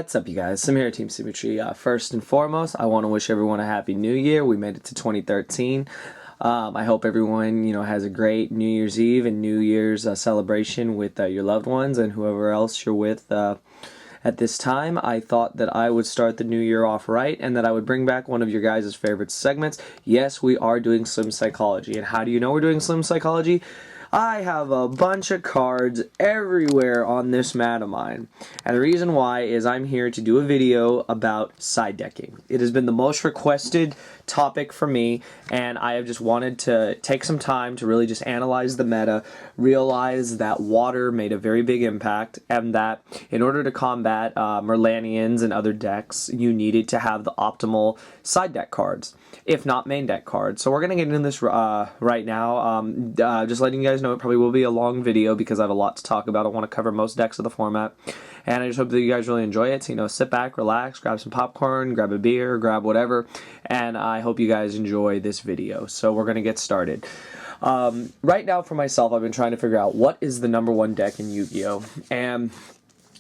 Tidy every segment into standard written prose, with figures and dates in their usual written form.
What's up, you guys? SlimXTeamSymmetry. First and foremost, I want to wish everyone a happy new year. We made it to 2013. I hope everyone, has a great New Year's Eve and New Year's celebration with your loved ones and whoever else you're with at this time. I thought that I would start the new year off right and that I would bring back one of your guys' favorite segments. Yes, we are doing Slim Psychology. And how do you know we're doing Slim Psychology? I have a bunch of cards everywhere on this mat of mine. And the reason why is I'm here to do a video about side decking. It has been the most requested topic for me, and I have just wanted to take some time to really just analyze the meta, realize that water made a very big impact, and that in order to combat Lannions and other decks, you needed to have the optimal side deck cards, if not main deck cards. So we're going to get into this right now. Just letting you guys know it probably will be a long video because I have a lot to talk about. I want to cover most decks of the format, and I just hope that you guys really enjoy it. So, sit back, relax, grab some popcorn, grab a beer, grab whatever, and I hope you guys enjoy this video. So we're going to get started. Right now for myself, I've been trying to figure out what is the #1 deck in Yu-Gi-Oh! And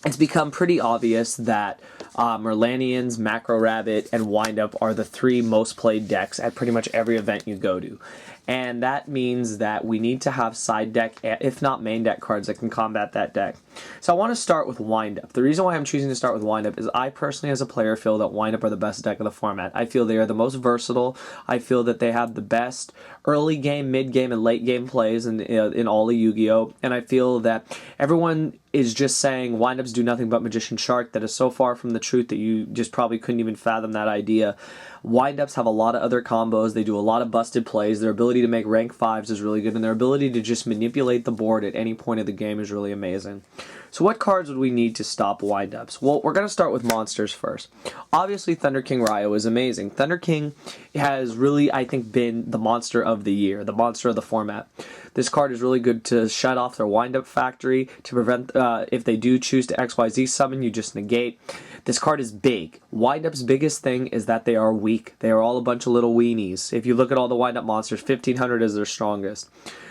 it's become pretty obvious that Lannions, Macro Rabbit, and Windup are the 3 most played decks at pretty much every event you go to. And that means that we need to have side deck, if not main deck cards that can combat that deck. So I want to start with Windup. The reason why I'm choosing to start with Windup is I personally as a player feel that Windup are the best deck of the format. I feel they are the most versatile. I feel that they have the best early game, mid game, and late game plays in all of Yu-Gi-Oh! And I feel that everyone is just saying Windups do nothing but Magician Shark. That is so far from the truth that you just probably couldn't even fathom that idea. Windups have a lot of other combos. They do a lot of busted plays. Their ability to make rank 5s is really good, and their ability to just manipulate the board at any point of the game is really amazing. So what cards would we need to stop Windups? Well, we're going to start with monsters first. Obviously, Thunder King Ryo is amazing. Thunder King has really, I think, been the monster of the year, the monster of the format. This card is really good to shut off their Windup factory, to prevent, if they do choose to XYZ summon, you just negate. This card is big. Windup's biggest thing is that they are weak. They are all a bunch of little weenies. If you look at all the Windup monsters, 1500 is their strongest.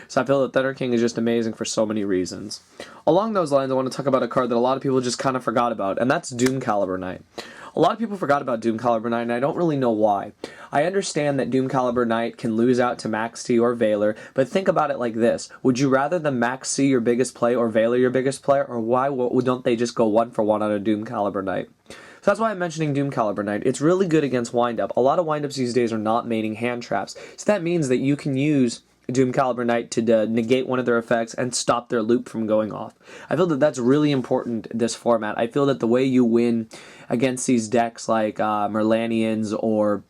So I feel that Thunder King is just amazing for so many reasons. Along those lines, I want to talk about a card that a lot of people just kind of forgot about, and that's Doom Caliber Knight. A lot of people forgot about Doom Caliber Knight, and I don't really know why. I understand that Doom Caliber Knight can lose out to Max T or Valor, but think about it like this. Would you rather the Max C your biggest play or Valor your biggest player, or why don't they just go 1-for-1 on a Doom Caliber Knight? So that's why I'm mentioning Doom Caliber Knight. It's really good against Windup. A lot of Windups these days are not maining hand traps, so that means that you can use Doom Caliber Knight to negate one of their effects and stop their loop from going off. I feel that that's really important in this format. I feel that the way you win against these decks like Lannions or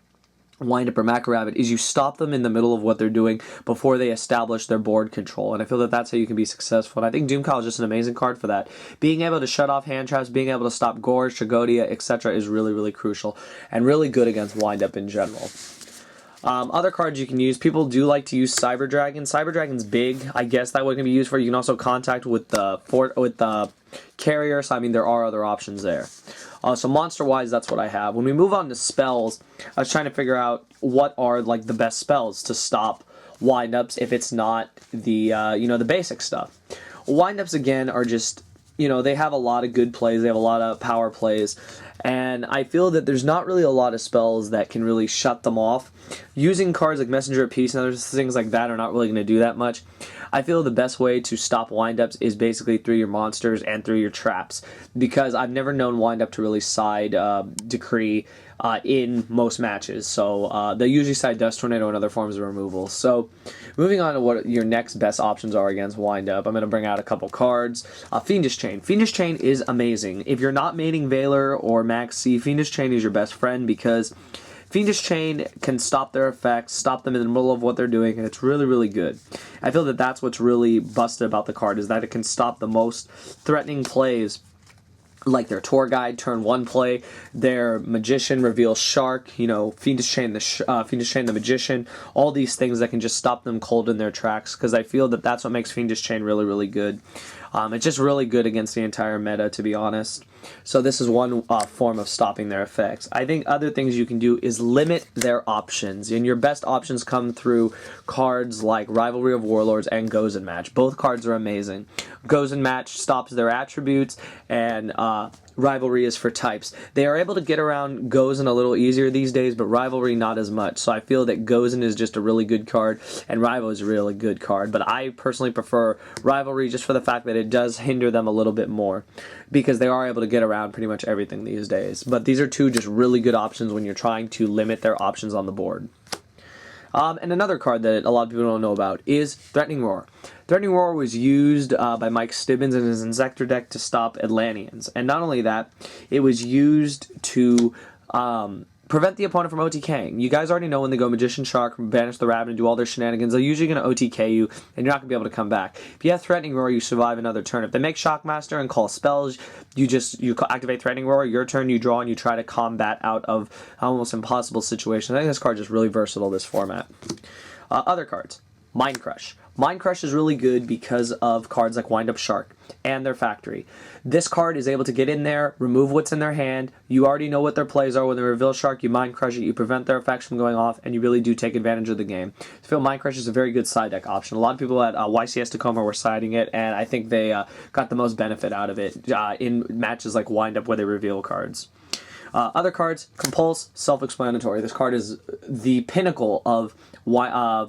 Windup or Macro Rabbit is you stop them in the middle of what they're doing before they establish their board control, and I feel that that's how you can be successful, and I think Doom Cal is just an amazing card for that. Being able to shut off hand traps, being able to stop Gorge, Chagodia, etc. is really, really crucial, and really good against Windup in general. Other cards you can use, people do like to use Cyber Dragon. Cyber Dragon's big. I guess that one can be used for. You can also contact with the carrier, so I mean there are other options there. So monster-wise, that's what I have. When we move on to spells, I was trying to figure out what are like the best spells to stop Windups if it's not the the basic stuff. Windups again are just they have a lot of good plays. They have a lot of power plays. And I feel that there's not really a lot of spells that can really shut them off. Using cards like Messenger of Peace and other things like that are not really going to do that much. I feel the best way to stop Windups is basically through your monsters and through your traps, because I've never known Windup to really side Decree in most matches. So they usually side Dust Tornado and other forms of removal. So moving on to what your next best options are against Windup, I'm going to bring out a couple cards. Fiendish Chain. Fiendish Chain is amazing. If you're not maining Valor or Max C, Fiendish Chain is your best friend, because Fiendish Chain can stop their effects, stop them in the middle of what they're doing, and it's really, really good. I feel that that's what's really busted about the card, is that it can stop the most threatening plays, like their Tour Guide, turn 1 play, their Magician reveals Shark, Fiendish Chain the Magician, all these things that can just stop them cold in their tracks, because I feel that that's what makes Fiendish Chain really, really good. It's just really good against the entire meta, to be honest. So this is one form of stopping their effects. I think other things you can do is limit their options, and your best options come through cards like Rivalry of Warlords and Gozen Match. Both cards are amazing. Gozen Match stops their attributes, and Rivalry is for types. They are able to get around Gozen a little easier these days, but Rivalry not as much. So I feel that Gozen is just a really good card, and Rival is a really good card. But I personally prefer Rivalry just for the fact that it does hinder them a little bit more, because they are able to get around pretty much everything these days. But these are two just really good options when you're trying to limit their options on the board. And another card that a lot of people don't know about is Threatening Roar. Threatening Roar was used by Mike Stibbins in his Insector deck to stop Lannions. And not only that, it was used to prevent the opponent from OTKing. You guys already know when they go Magician Shark, banish the Rabbit, and do all their shenanigans, they're usually going to OTK you, and you're not going to be able to come back. If you have Threatening Roar, you survive another turn. If they make Shockmaster and call spells, you activate Threatening Roar, your turn, you draw, and you try to combat out of almost impossible situations. I think this card is just really versatile, this format. Other cards. Mind Crush. Mind Crush is really good because of cards like Windup Shark and their Factory. This card is able to get in there, remove what's in their hand. You already know what their plays are. When they reveal Shark, you Mind Crush it, you prevent their effects from going off, and you really do take advantage of the game. I feel Mind Crush is a very good side deck option. A lot of people at YCS Tacoma were siding it, and I think they got the most benefit out of it in matches like Windup where they reveal cards. Other cards, Compulse, self-explanatory. This card is the pinnacle of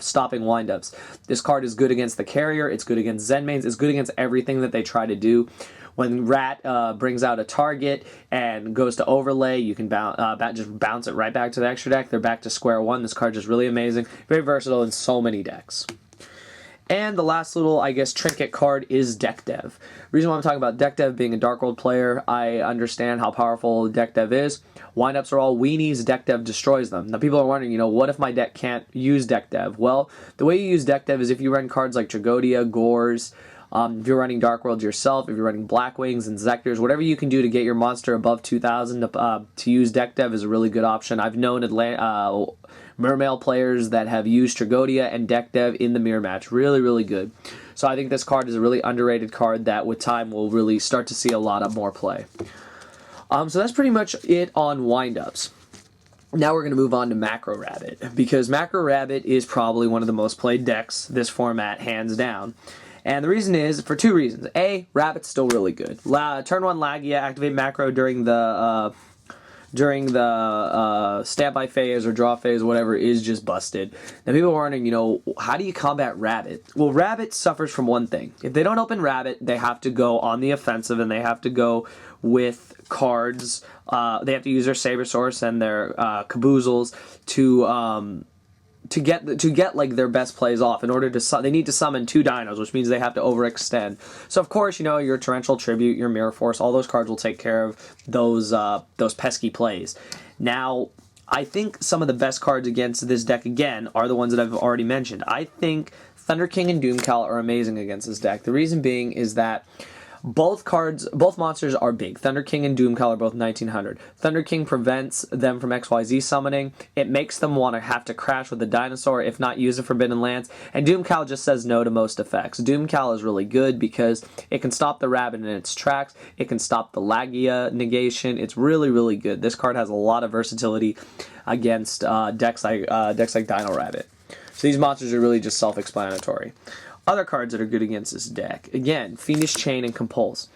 stopping windups. This card is good against the carrier, it's good against Zenmains, it's good against everything that they try to do. When Rat brings out a target and goes to overlay, you can just bounce it right back to the extra deck. They're back to square one. This card is really amazing. Very versatile in so many decks. And the last little, I guess, trinket card is Deck Dev. The reason why I'm talking about Deck Dev being a Dark World player, I understand how powerful Deck Dev is. Windups are all weenies, Deck Dev destroys them. Now people are wondering, what if my deck can't use Deck Dev? Well, the way you use Deck Dev is if you run cards like Tragodia, Gores, if you're running Dark Worlds yourself, if you're running Blackwings, Inzectors, whatever you can do to get your monster above 2,000 to use Deck Dev is a really good option. I've known Mermail players that have used Tragodia and Deck Dev in the mirror match. Really, really good. So I think this card is a really underrated card that with time will really start to see a lot of more play. So that's pretty much it on windups. Now we're going to move on to Macro Rabbit, because Macro Rabbit is probably one of the most played decks this format, hands down. And the reason is for two reasons. A, Rabbit's still really good. Turn 1 Lagia, activate Macro during the standby phase or draw phase, whatever, is just busted. Now people are wondering, how do you combat Rabbit? Well, Rabbit suffers from one thing. If they don't open Rabbit, they have to go on the offensive, and they have to go with cards. They have to use their Sabersaurus and their Caboozles to get like their best plays off. In order to they need to summon 2 dinos, which means they have to overextend. So of course, your Torrential Tribute, your Mirror Force, all those cards will take care of those pesky plays. Now, I think some of the best cards against this deck again are the ones that I've already mentioned. I think Thunder King and Doomcal are amazing against this deck. The reason being is that both monsters are big. Thunder King and Doomcal are both 1900. Thunder King prevents them from XYZ summoning. It makes them want to have to crash with the dinosaur, if not use a Forbidden Lance. And Doomcal just says no to most effects. Doomcal is really good because it can stop the Rabbit in its tracks. It can stop the Lagia negation. It's really, really good. This card has a lot of versatility against decks like Dino Rabbit. So these monsters are really just self-explanatory. Other cards that are good against this deck. Again, Fiendish Chain and Compulse.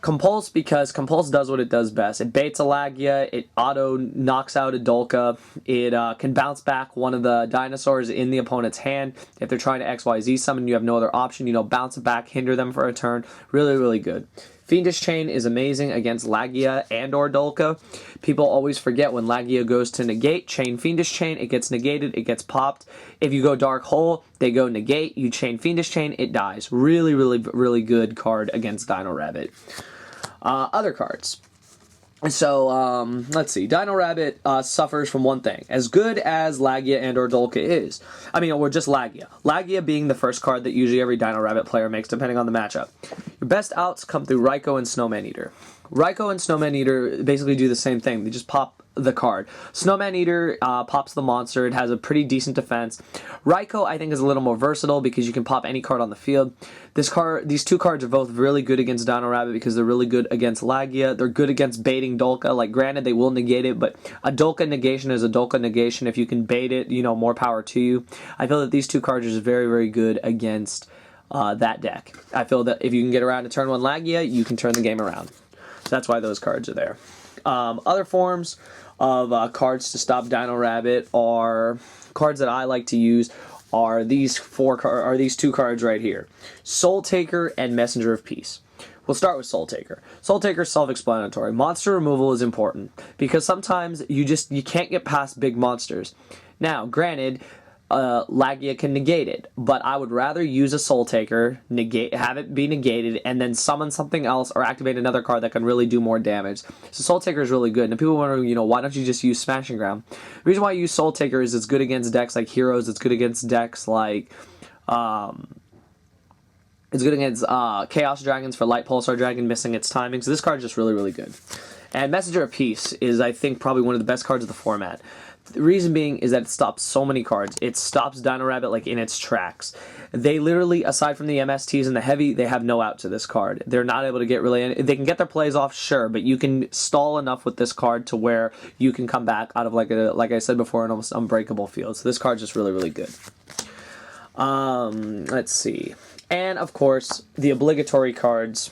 Compulse because Compulse does what it does best. It baits a Lagia, it auto knocks out a Dolka, it can bounce back one of the dinosaurs in the opponent's hand. If they're trying to XYZ summon, you have no other option, bounce it back, hinder them for a turn. Really, really good. Fiendish Chain is amazing against Lagia and or Dolka. People always forget when Lagia goes to negate, chain Fiendish Chain, it gets negated, it gets popped. If you go Dark Hole, they go negate, you chain Fiendish Chain, it dies. Really, really, really good card against Dino Rabbit. Other cards. So, let's see. Dino Rabbit suffers from one thing. As good as Lagia and or Dolka is, or just Lagia. Lagia being the first card that usually every Dino Rabbit player makes, depending on the matchup. Your best outs come through Raikou and Snowman Eater. Raikou and Snowman Eater basically do the same thing. They just pop the card. Snowman Eater pops the monster. It has a pretty decent defense. Raikou, I think, is a little more versatile because you can pop any card on the field. These two cards are both really good against Dino Rabbit because they're really good against Lagia. They're good against baiting Dolka. Like, granted, they will negate it, but a Dolka negation is a Dolka negation. If you can bait it, you know, more power to you. I feel that these two cards are very, very good against that deck. I feel that if you can get around to turn 1 Lagia, you can turn the game around. So that's why those cards are there. Other forms of cards to stop Dino Rabbit are cards that I like to use are these two cards right here. Soul Taker and Messenger of Peace. We'll start with Soul Taker. Soul Taker is self-explanatory. Monster removal is important because sometimes you can't get past big monsters. Now, granted, Lagia can negate it, but I would rather use a Soul Taker, have it be negated, and then summon something else or activate another card that can really do more damage. So Soul Taker is really good. And people wonder, you know, why don't you just use Smashing Ground? The reason why I use Soul Taker is it's good against decks like Heroes. It's good against decks like it's good against Chaos Dragons for Light Pulsar Dragon missing its timing. So this card is just really, really good. And Messenger of Peace is, I think, probably one of the best cards of the format. The reason being is that it stops so many cards. It stops Dino Rabbit like in its tracks. They literally, aside from the MSTs and the heavy, they have no out to this card. They're not able to get really any. They can get their plays off, sure, but you can stall enough with this card to where you can come back out of like I said before, an almost unbreakable field. So this card's just really, really good. Let's see. And of course, the obligatory cards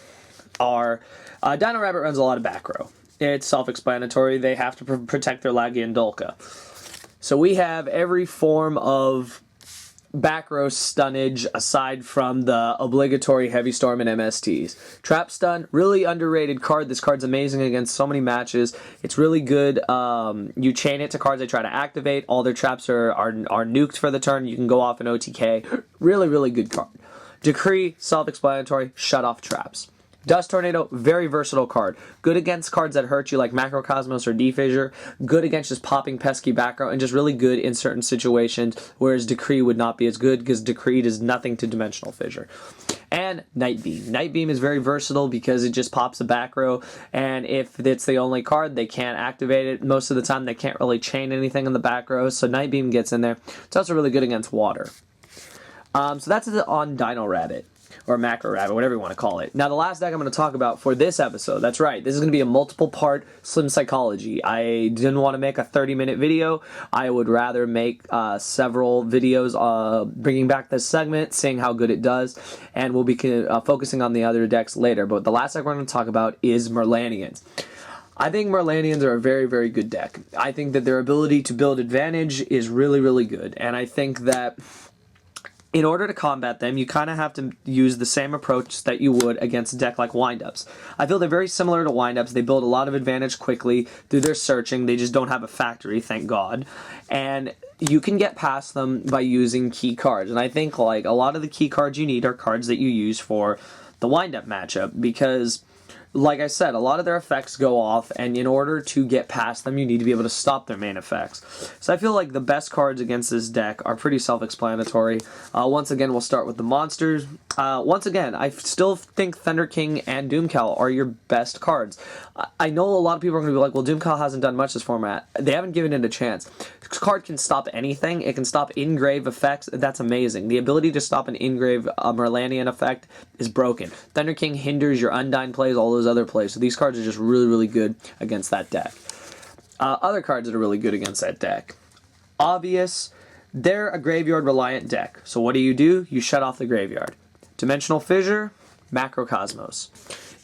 are Dino Rabbit runs a lot of back row. It's self-explanatory. They have to protect their Lagia and Dolka. So we have every form of back row stunnage aside from the obligatory Heavy Storm and MSTs. Trap Stun, really underrated card. This card's amazing against so many matches. It's really good. You chain it to cards they try to activate. All their traps are nuked for the turn. You can go off an OTK. Really, really good card. Decree, self-explanatory. Shut off traps. Dust Tornado, very versatile card. Good against cards that hurt you like Macrocosmos or D-Fissure. Good against just popping pesky back row, and just really good in certain situations, whereas Decree would not be as good because Decree does nothing to Dimensional Fissure. And Night Beam. Night Beam is very versatile because it just pops a back row, and if it's the only card, they can't activate it. Most of the time, they can't really chain anything in the back row, so Night Beam gets in there. It's also really good against water. So that's it on Dino Rabbit. Or Macro Rabbit, whatever you want to call it. Now, the last deck I'm going to talk about for this episode, that's right, this is going to be a multiple-part Slim Psychology. I didn't want to make a 30-minute video. I would rather make several videos bringing back this segment, seeing how good it does, and we'll be focusing on the other decks later. But the last deck we're going to talk about is Merlannions. I think Merlannions are a very, very good deck. I think that their ability to build advantage is really, really good, and I think that in order to combat them, you kind of have to use the same approach that you would against a deck like Windups. I feel they're very similar to Windups. They build a lot of advantage quickly through their searching. They just don't have a factory, thank God. And you can get past them by using key cards. And I think like a lot of the key cards you need are cards that you use for the Windup matchup because, like I said, a lot of their effects go off, and in order to get past them, you need to be able to stop their main effects. So I feel like the best cards against this deck are pretty self-explanatory. Once again, we'll start with the monsters. Once again, I still think Thunder King and Doomcowl are your best cards. I know a lot of people are going to be like, well, Doomcowl hasn't done much this format. They haven't given it a chance. This card can stop anything. It can stop in-grave effects. That's amazing. The ability to stop an in-grave Merlannion effect is broken. Thunder King hinders your Undyne plays, all those other plays. So these cards are just really, really good against that deck. Other cards that are really good against that deck. Obvious, they're a graveyard-reliant deck. So what do? You shut off the graveyard. Dimensional Fissure, Macrocosmos.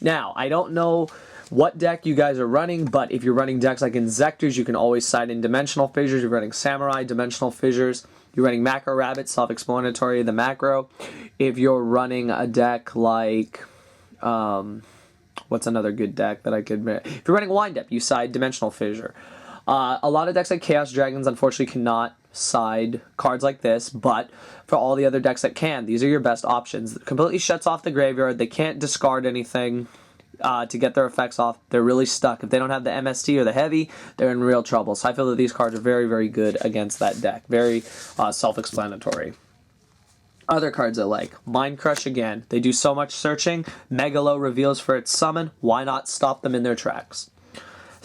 Now, I don't know what deck you guys are running, but if you're running decks like Insectors, you can always side in Dimensional Fissures. You're running Samurai, Dimensional Fissures. You're running Macro Rabbit, self-explanatory, the macro. If you're running a deck like, what's another good deck that I could... If you're running Windup, you side Dimensional Fissure. A lot of decks like Chaos Dragons, unfortunately, cannot side cards like this, but for all the other decks that can, these are your best options. It completely shuts off the graveyard. They can't discard anything to get their effects off. They're really stuck. If they don't have the MST or the heavy, they're in real trouble. So I feel that these cards are very, very good against that deck. Very self-explanatory. Other cards I like. Mind Crush again. They do so much searching. Megalo reveals for its summon. Why not stop them in their tracks?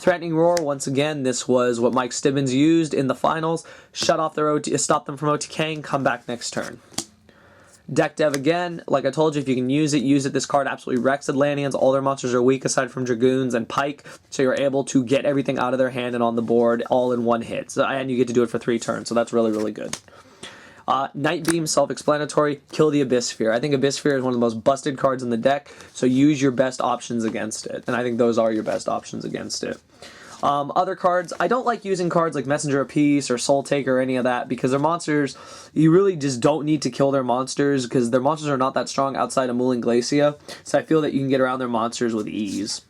Threatening Roar, once again, this was what Mike Stibbins used in the finals. Shut off their stop them from OTKing, come back next turn. Deck Dev again, like I told you, if you can use it, use it. This card absolutely wrecks the Lannions. All their monsters are weak aside from Dragoons and Pike, so you're able to get everything out of their hand and on the board all in one hit. So, and you get to do it for 3 turns, so that's really, really good. Night Beam, self-explanatory, kill the Abyss Sphere. I think Abyss Sphere is one of the most busted cards in the deck, so use your best options against it. And I think those are your best options against it. Other cards, I don't like using cards like Messenger of Peace or Soul Taker or any of that because their monsters, you really just don't need to kill their monsters because their monsters are not that strong outside of Mooling Glacia, so I feel that you can get around their monsters with ease.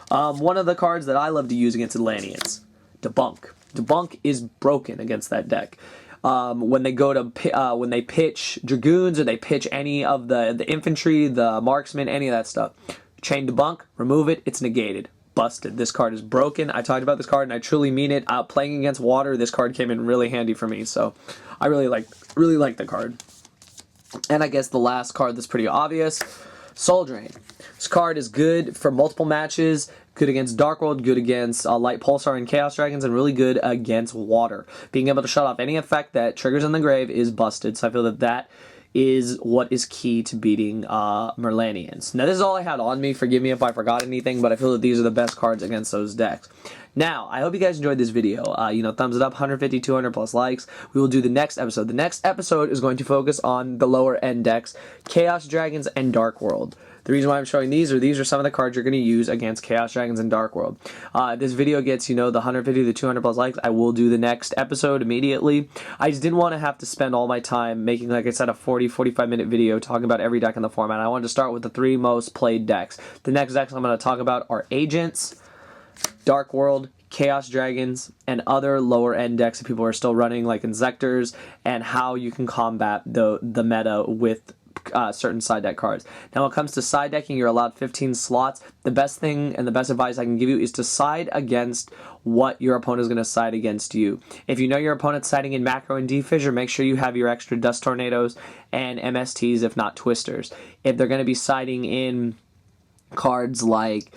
One of the cards that I love to use against Atlanteans, Debunk. Debunk is broken against that deck. When they go to when they pitch Dragoons or they pitch any of the infantry, the marksmen, any of that stuff, chain Debunk, remove it, it's negated. Busted. This card is broken. I talked about this card and I truly mean it. Playing against water, this card came in really handy for me, so I really like the card. And I guess the last card that's pretty obvious, Soul Drain. This card is good for multiple matches, good against Dark World, good against Light Pulsar and Chaos Dragons, and really good against water. Being able to shut off any effect that triggers in the grave is busted, so I feel that that is what is key to beating Merlanians. Now, this is all I had on me. Forgive me if I forgot anything, but I feel that these are the best cards against those decks. Now, I hope you guys enjoyed this video. Thumbs it up, 150, 200 plus likes. We will do the next episode. The next episode is going to focus on the lower end decks, Chaos Dragons and Dark World. The reason why I'm showing these are some of the cards you're going to use against Chaos Dragons and Dark World. This video gets, the 150 to 200 plus likes. I will do the next episode immediately. I just didn't want to have to spend all my time making, like I said, a 40-45 minute video talking about every deck in the format. I wanted to start with the 3 most played decks. The next decks I'm going to talk about are Agents, Dark World, Chaos Dragons, and other lower end decks that people are still running, like Insectors, and how you can combat the meta with certain side deck cards. Now, when it comes to side decking, you're allowed 15 slots. The best thing and the best advice I can give you is to side against what your opponent is going to side against you. If you know your opponent's siding in Macro and D-Fissure, make sure you have your extra Dust Tornadoes and MSTs, if not Twisters. If they're going to be siding in cards like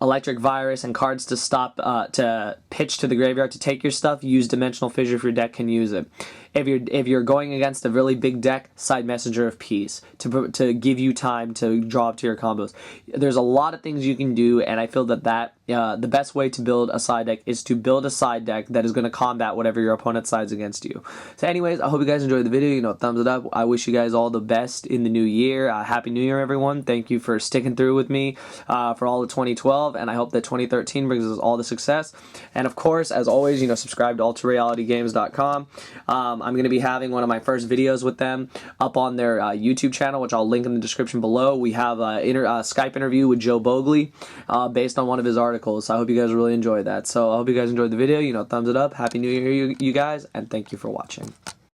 Electric Virus and cards to stop, to pitch to the graveyard to take your stuff, use Dimensional Fissure if your deck can use it. If you're going against a really big deck, side Messenger of Peace to give you time to draw up to your combos. There's a lot of things you can do, and I feel that the best way to build a side deck is to build a side deck that is going to combat whatever your opponent sides against you. So anyways, I hope you guys enjoyed the video. Thumbs it up. I wish you guys all the best in the new year. Happy New Year, everyone. Thank you for sticking through with me for all of 2012, and I hope that 2013 brings us all the success. And of course, as always, subscribe to ultrarealitygames.com. I'm going to be having one of my first videos with them up on their YouTube channel, which I'll link in the description below. We have a Skype interview with Joe Bogley based on one of his articles, so I hope you guys really enjoy that. So I hope you guys enjoyed the video. Thumbs it up. Happy New Year, you guys, and thank you for watching.